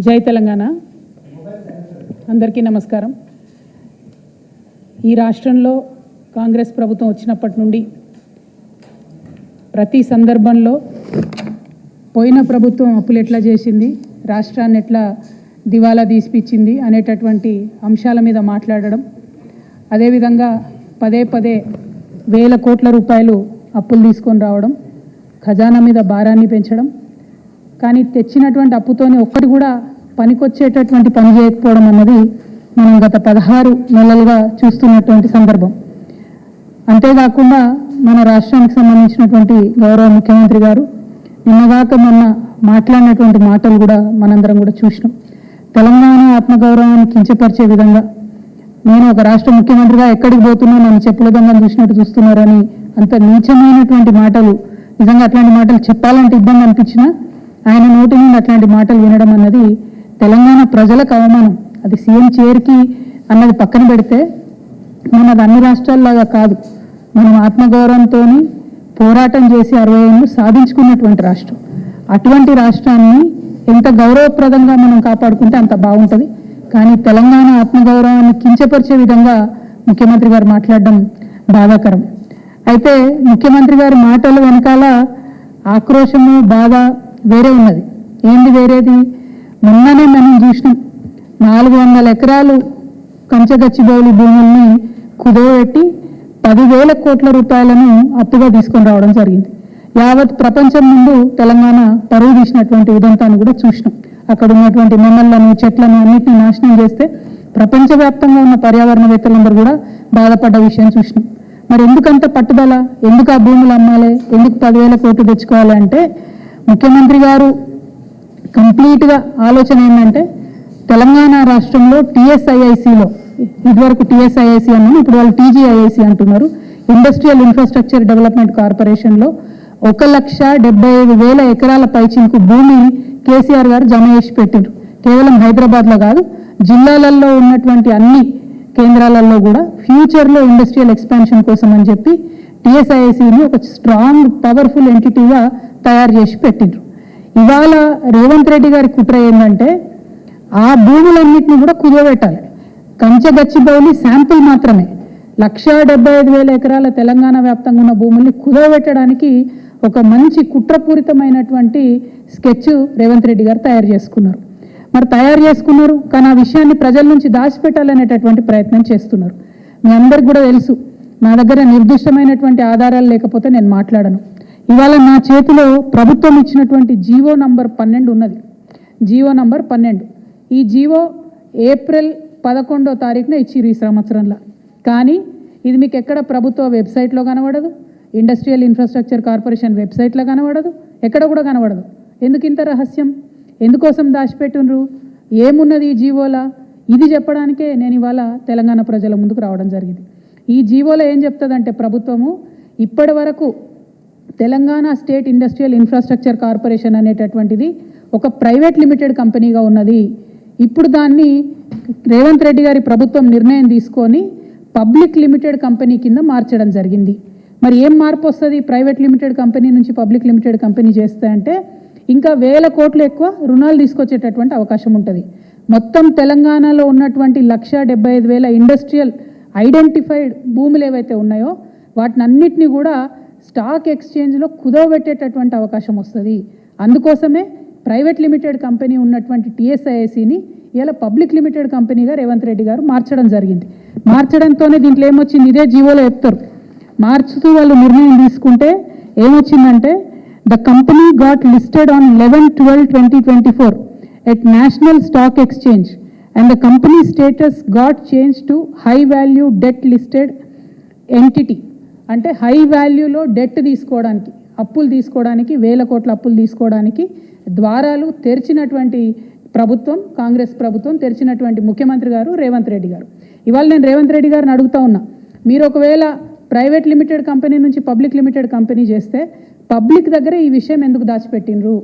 జై తెలంగాణ. అందరికీ నమస్కారం. ఈ రాష్ట్రంలో కాంగ్రెస్ ప్రభుత్వం వచ్చినప్పటి నుండి ప్రతి సందర్భంలో పోయిన ప్రభుత్వం అప్పులు ఎట్లా చేసింది, రాష్ట్రాన్ని ఎట్లా దివాలా తీసిపించింది అనేటటువంటి అంశాల మీద మాట్లాడడం, అదేవిధంగా పదే పదే వేల కోట్ల రూపాయలు అప్పులు తీసుకొని రావడం, ఖజానా మీద భారాన్ని పెంచడం, కానీ తెచ్చినటువంటి అప్పుతోనే ఒక్కటి కూడా పనికొచ్చేటటువంటి పని చేయకపోవడం అన్నది మనం గత 16 నెలలుగా చూస్తున్నటువంటి సందర్భం. అంతేకాకుండా మన రాష్ట్రానికి సంబంధించినటువంటి గౌరవ ముఖ్యమంత్రి గారు నిన్నగాక మొన్న మాట్లాడినటువంటి మాటలు కూడా మనందరం కూడా చూసినాం. తెలంగాణ ఆత్మగౌరవాన్ని కించపరిచే విధంగా, నేను ఒక రాష్ట్ర ముఖ్యమంత్రిగా ఎక్కడికి పోతున్నా నన్ను చెప్పుల దొంగను చూసినట్టు చూస్తున్నారని అంత నీచమైనటువంటి మాటలు, నిజంగా అట్లాంటి మాటలు చెప్పాలంటే ఇబ్బంది అనిపించినా ఆయన నోటి నుండి అట్లాంటి మాటలు వినడం అన్నది తెలంగాణ ప్రజలకు అవమానం. అది సీఎం చైర్కి అన్నది పక్కన పెడితే మనది అన్ని రాష్ట్రాల్లాగా కాదు. మనం ఆత్మగౌరవంతో పోరాటం చేసి 60 ఏళ్ళు సాధించుకున్నటువంటి రాష్ట్రం. అటువంటి రాష్ట్రాన్ని ఎంత గౌరవప్రదంగా మనం కాపాడుకుంటే అంత బాగుంటుంది. కానీ తెలంగాణ ఆత్మగౌరవాన్ని కించపరిచే విధంగా ముఖ్యమంత్రి గారు మాట్లాడడం బాధాకరం. అయితే ముఖ్యమంత్రి గారి మాటలు వెనకాల ఆక్రోశము, బాధ వేరే ఉన్నది. ఏంది వేరేది? మొన్ననే మనం చూసినాం, 400 ఎకరాలు కంచగచ్చిబౌలి భూముల్ని కుదవబెట్టి 10,000 కోట్ల రూపాయలను అప్పుగా తీసుకొని రావడం జరిగింది. యావత్ ప్రపంచం ముందు తెలంగాణ పరువు తీసినటువంటి ఉదంతాన్ని కూడా చూసినాం. అక్కడ ఉన్నటువంటి నెమళ్లను, చెట్లను అన్నింటినీ నాశనం చేస్తే ప్రపంచవ్యాప్తంగా ఉన్న పర్యావరణవేత్తలందరూ కూడా బాధపడ్డ విషయం చూసినాం. మరి ఎందుకంత పట్టుదల? ఎందుకు ఆ భూములు అమ్మాలి? ఎందుకు 10,000 కోట్లు తెచ్చుకోవాలి అంటే ముఖ్యమంత్రి గారు కంప్లీట్గా ఆలోచన ఏంటంటే తెలంగాణ రాష్ట్రంలో టీఎస్ఐఐసిలో, ఇదివరకు టీఎస్ఐఐసి అన్నాను, ఇప్పుడు వాళ్ళు టీజీఐఐసి అంటున్నారు, ఇండస్ట్రియల్ ఇన్ఫ్రాస్ట్రక్చర్ డెవలప్మెంట్ కార్పొరేషన్లో 1,75,000 ఎకరాల పైచిలకు భూమి కేసీఆర్ గారు జమ చేసి పెట్టారు. కేవలం హైదరాబాద్లో కాదు, జిల్లాలలో ఉన్నటువంటి అన్ని కేంద్రాలలో కూడా ఫ్యూచర్లో ఇండస్ట్రియల్ ఎక్స్పాన్షన్ కోసం అని చెప్పి టీఎస్ఐఐసిని ఒక స్ట్రాంగ్ పవర్ఫుల్ ఎంటిటీగా తయారు చేసి పెట్టిండ్రు. ఇవాళ రేవంత్ రెడ్డి గారి కుట్ర ఏంటంటే ఆ భూములన్నింటినీ కూడా కుదవబెట్టాలి. కంచగచ్చిబౌలి శాంపుల్ మాత్రమే 1,75,000 ఎకరాల తెలంగాణ వ్యాప్తంగా ఉన్న భూముల్ని కుదవబెట్టడానికి ఒక మంచి కుట్రపూరితమైనటువంటి స్కెచ్ రేవంత్ రెడ్డి గారు తయారు చేసుకున్నారు. మరి తయారు చేసుకున్నారు, కానీ ఆ విషయాన్ని ప్రజల నుంచి దాచిపెట్టాలనేటటువంటి ప్రయత్నం చేస్తున్నారు. మీ అందరికి కూడా తెలుసు, నా దగ్గర నిర్దిష్టమైనటువంటి ఆధారాలు లేకపోతే నేను మాట్లాడను. ఇవాళ నా చేతిలో ప్రభుత్వం ఇచ్చినటువంటి జీవో నంబర్ 12 ఉన్నది. GO number 12. ఈ జీవో ఏప్రిల్ 11వ తారీఖున ఇచ్చిరు ఈ సంవత్సరంలో. కానీ ఇది మీకు ఎక్కడ ప్రభుత్వ వెబ్సైట్లో కనబడదు, ఇండస్ట్రియల్ ఇన్ఫ్రాస్ట్రక్చర్ కార్పొరేషన్ వెబ్సైట్లో కనబడదు, ఎక్కడ కూడా కనబడదు. ఎందుకు ఇంత రహస్యం? ఎందుకోసం దాచిపెట్టినరు? ఏమున్నది ఈ జీవోలా? ఇది చెప్పడానికే నేను ఇవాళ తెలంగాణ ప్రజల ముందుకు రావడం జరిగింది. ఈ జీవోలో ఏం చెప్తుందంటే ప్రభుత్వము ఇప్పటి వరకు Telangana state industrial infrastructure corporation అనేటటువంటిది ఒక ప్రైవేట్ లిమిటెడ్ కంపెనీగా ఉన్నది. ఇప్పుడు దాన్ని రేవంత్ రెడ్డి గారి ప్రభుత్వం నిర్ణయం తీసుకొని పబ్లిక్ లిమిటెడ్ కంపెనీ కింద మార్చడం జరిగింది. మరి ఏం మార్పు వస్తుంది ప్రైవేట్ లిమిటెడ్ కంపెనీ నుంచి పబ్లిక్ లిమిటెడ్ కంపెనీ చేస్తే అంటే ఇంకా 1,000 కోట్లు ఎక్కువ రుణాలు తీసుకొచ్చేటటువంటి అవకాశం ఉంటుంది. మొత్తం తెలంగాణలో ఉన్నటువంటి 1,75,000 ఇండస్ట్రియల్ ఐడెంటిఫైడ్ భూములు ఏవైతే ఉన్నాయో వాటిని అన్నిటినీ కూడా స్టాక్ ఎక్స్చేంజ్లో కుదవబెట్టేటటువంటి అవకాశం వస్తుంది. అందుకోసమే ప్రైవేట్ లిమిటెడ్ కంపెనీ ఉన్నటువంటి టీఎస్ఐఐసిని ఇలా పబ్లిక్ లిమిటెడ్ కంపెనీగా రేవంత్ రెడ్డి గారు మార్చడం జరిగింది. మార్చడంతోనే దీంట్లో ఏమొచ్చింది, ఇదే జీవోలో చెప్తారు. మార్చుతూ వాళ్ళు నిర్ణయం తీసుకుంటే ఏమొచ్చిందంటే the company got listed on 11/12/2024 at national stock exchange and the company status got change to high value debt listed entity. అంటే హై వాల్యూలో డెట్ తీసుకోవడానికి, అప్పులు తీసుకోవడానికి, 1,000 కోట్ల అప్పులు తీసుకోవడానికి ద్వారాలు తెరిచినటువంటి ప్రభుత్వం, కాంగ్రెస్ ప్రభుత్వం తెరిచినటువంటి ముఖ్యమంత్రి గారు రేవంత్ రెడ్డి గారు. ఇవాళ నేను రేవంత్ రెడ్డి గారిని అడుగుతా ఉన్నా, మీరు ఒకవేళ ప్రైవేట్ లిమిటెడ్ కంపెనీ నుంచి పబ్లిక్ లిమిటెడ్ కంపెనీ చేస్తే పబ్లిక్ దగ్గర ఈ విషయం ఎందుకు దాచిపెట్టినరు?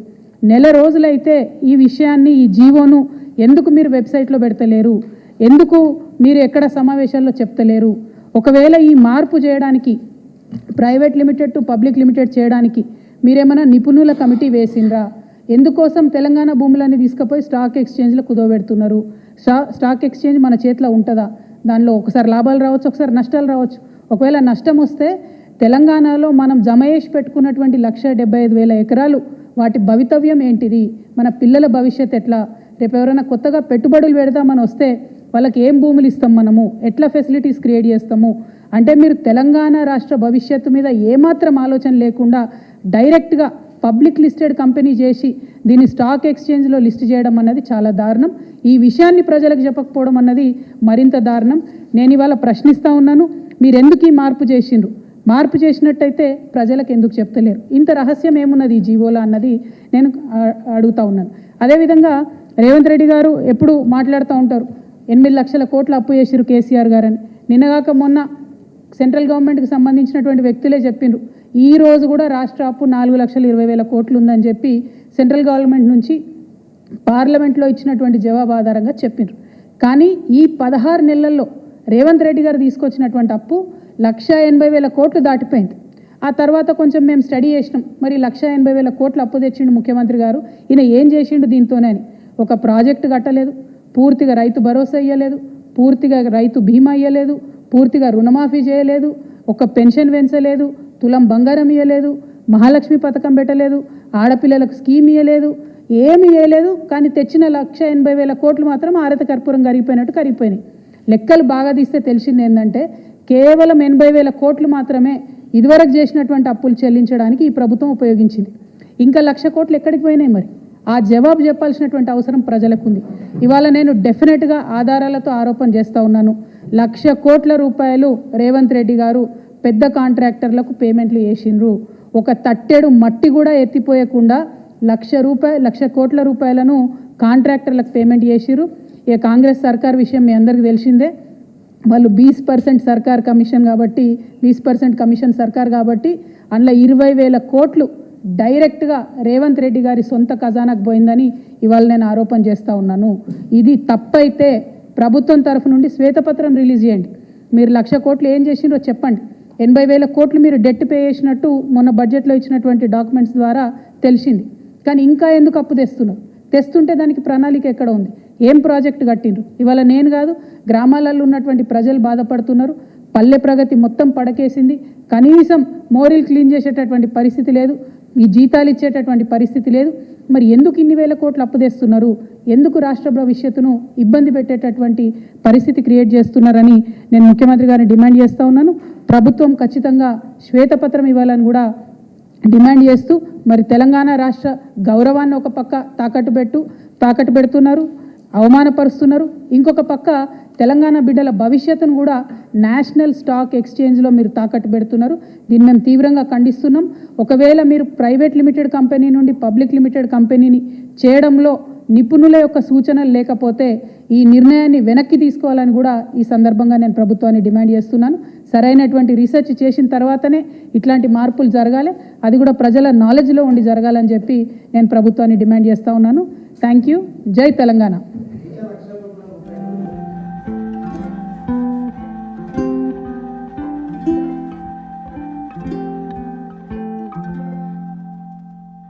నెల రోజులైతే ఈ విషయాన్ని, ఈ జీవోను ఎందుకు మీరు వెబ్సైట్లో పెడతలేరు? ఎందుకు మీరు ఎక్కడ సమావేశాల్లో చెప్తలేరు? ఒకవేళ ఈ మార్పు చేయడానికి, private limited to public limited చేయడానికి మీరేమైనా నిపుణుల కమిటీ వేసిండ్రా? ఎందుకోసం తెలంగాణ భూములన్నీ తీసుకుపోయి స్టాక్ ఎక్స్చేంజ్లో కుదోబెడుతున్నారు? స్టాక్ ఎక్స్చేంజ్ మన చేతిలో ఉంటుందా? దానిలో ఒకసారి లాభాలు రావచ్చు, ఒకసారి నష్టాలు రావచ్చు. ఒకవేళ నష్టం వస్తే తెలంగాణలో మనం జమ చేసి పెట్టుకున్నటువంటి 1,75,000 ఎకరాలు వాటి భవితవ్యం ఏంటిది? మన పిల్లల భవిష్యత్ ఎట్లా? రేపు ఎవరైనా కొత్తగా పెట్టుబడులు పెడదామని వస్తే వాళ్ళకి ఏం భూములు ఇస్తాం, మనము ఎట్లా ఫెసిలిటీస్ క్రియేట్ చేస్తాము అంటే మీరు తెలంగాణ రాష్ట్ర భవిష్యత్తు మీద ఏమాత్రం ఆలోచన లేకుండా డైరెక్ట్గా పబ్లిక్ లిస్టెడ్ కంపెనీ చేసి దీన్ని స్టాక్ ఎక్స్చేంజ్లో లిస్ట్ చేయడం అన్నది చాలా దారుణం. ఈ విషయాన్ని ప్రజలకు చెప్పకపోవడం అన్నది మరింత దారుణం. నేను ఇవాళ ప్రశ్నిస్తూ ఉన్నాను, మీరు ఎందుకు ఈ మార్పు చేసిండ్రు? మార్పు చేసినట్టయితే ప్రజలకు ఎందుకు చెప్తలేరు? ఇంత రహస్యం ఏమున్నది ఈ జీవోలో అన్నది నేను అడుగుతూ ఉన్నాను. అదేవిధంగా రేవంత్ రెడ్డి గారు ఎప్పుడు మాట్లాడుతూ ఉంటారు, 8 లక్షల కోట్ల అప్పు చేసిరు కేసీఆర్ గారని. నిన్నగాక మొన్న సెంట్రల్ గవర్నమెంట్కి సంబంధించినటువంటి వ్యక్తులే చెప్పిండ్రు, ఈ రోజు కూడా రాష్ట్ర అప్పు 4,20,000 కోట్లు ఉందని చెప్పి సెంట్రల్ గవర్నమెంట్ నుంచి పార్లమెంట్లో ఇచ్చినటువంటి జవాబు ఆధారంగా చెప్పిండ్రు. కానీ ఈ 16 నెలల్లో రేవంత్ రెడ్డి గారు తీసుకొచ్చినటువంటి అప్పు 1,80,000 కోట్లు దాటిపోయింది. ఆ తర్వాత కొంచెం మేము స్టడీ చేసినాం, మరి 1,80,000 కోట్లు అప్పు తెచ్చిండు ముఖ్యమంత్రి గారు, ఈయన ఏం చేసిండు దీంతోనే అని. ఒక ప్రాజెక్టు కట్టలేదు, పూర్తిగా రైతు భరోసా ఇవ్వలేదు, పూర్తిగా రైతు బీమా ఇవ్వలేదు, పూర్తిగా రుణమాఫీ చేయలేదు, ఒక పెన్షన్ పెంచలేదు, తులం బంగారం ఇవ్వలేదు, మహాలక్ష్మి పథకం పెట్టలేదు, ఆడపిల్లలకు స్కీమ్ ఇవ్వలేదు, ఏమి ఇవ్వలేదు. కానీ తెచ్చిన 1,80,000 కోట్లు మాత్రం ఆరత కర్పూరం కరిగిపోయినట్టు కరిగిపోయినాయి. లెక్కలు బాగా తీస్తే తెలిసింది ఏంటంటే కేవలం 80,000 కోట్లు మాత్రమే ఇదివరకు చేసినటువంటి అప్పులు చెల్లించడానికి ఈ ప్రభుత్వం ఉపయోగించింది. ఇంకా 1,00,000 కోట్లు ఎక్కడికి పోయినాయి? మరి ఆ జవాబు చెప్పాల్సినటువంటి అవసరం ప్రజలకు ఉంది. ఇవాళ నేను డెఫినెట్గా ఆధారాలతో ఆరోపణ చేస్తూ ఉన్నాను, 1,00,000 కోట్ల రూపాయలు రేవంత్ రెడ్డి గారు పెద్ద కాంట్రాక్టర్లకు పేమెంట్లు చేసిండ్రు. ఒక తట్టెడు మట్టి కూడా ఎత్తిపోయకుండా 1,00,000 కోట్ల రూపాయలను కాంట్రాక్టర్లకు పేమెంట్ చేసిరు. ఇక కాంగ్రెస్ సర్కార్ విషయం మీ అందరికీ తెలిసిందే, వాళ్ళు 20% సర్కార్ కమిషన్ కాబట్టి 20% కమిషన్ సర్కార్ కాబట్టి అందులో 20,000 కోట్లు డైరెక్ట్గా రేవంత్ రెడ్డి గారి సొంత ఖజానాకు పోయిందని ఇవాళ నేను ఆరోపణ చేస్తూ ఉన్నాను. ఇది తప్పైతే ప్రభుత్వం తరఫు నుండి శ్వేతపత్రం రిలీజ్ చేయండి. మీరు 1,00,000 కోట్లు ఏం చేసిండ్రో చెప్పండి. 80,000 కోట్లు మీరు డెట్ పే చేసినట్టు మొన్న బడ్జెట్లో ఇచ్చినటువంటి డాక్యుమెంట్స్ ద్వారా తెలిసింది. కానీ ఇంకా ఎందుకు అప్పు తెస్తున్నారు? తెస్తుంటే దానికి ప్రణాళిక ఎక్కడ ఉంది? ఏం ప్రాజెక్టు కట్టిండ్రు? ఇవాళ నేను కాదు, గ్రామాలలో ఉన్నటువంటి ప్రజలు బాధపడుతున్నారు. పల్లె ప్రగతి మొత్తం పడకేసింది. కనీసం మోరీలు క్లీన్ చేసేటటువంటి పరిస్థితి లేదు, ఈ జీతాలు ఇచ్చేటటువంటి పరిస్థితి లేదు. మరి ఎందుకు ఇన్ని వేల కోట్లు అప్పు తెస్తున్నారు? ఎందుకు రాష్ట్ర భవిష్యత్తును ఇబ్బంది పెట్టేటటువంటి పరిస్థితి క్రియేట్ చేస్తున్నారని నేను ముఖ్యమంత్రి గారిని డిమాండ్ చేస్తూ ఉన్నాను. ప్రభుత్వం ఖచ్చితంగా శ్వేతపత్రం ఇవ్వాలని కూడా డిమాండ్ చేస్తూ, మరి తెలంగాణ రాష్ట్ర గౌరవాన్ని ఒక పక్క తాకట్టు పెడుతున్నారు, అవమానపరుస్తున్నారు. ఇంకొక పక్క తెలంగాణ బిడ్డల భవిష్యత్తును కూడా నేషనల్ స్టాక్ ఎక్స్చేంజ్లో మీరు తాకట్టు పెడుతున్నారు. దీన్ని మేము తీవ్రంగా ఖండిస్తున్నాం. ఒకవేళ మీరు ప్రైవేట్ లిమిటెడ్ కంపెనీ నుండి పబ్లిక్ లిమిటెడ్ కంపెనీని చేయడంలో నిపుణుల యొక్క సూచనలు లేకపోతే ఈ నిర్ణయాన్ని వెనక్కి తీసుకోవాలని కూడా ఈ సందర్భంగా నేను ప్రభుత్వాన్ని డిమాండ్ చేస్తున్నాను. సరైనటువంటి రీసెర్చ్ చేసిన తర్వాతనే ఇట్లాంటి మార్పులు జరగాలి, అది కూడా ప్రజల నాలెడ్జ్లో ఉండి జరగాలని చెప్పి నేను ప్రభుత్వాన్ని డిమాండ్ చేస్తూ ఉన్నాను. Thank you. జై తెలంగాణ.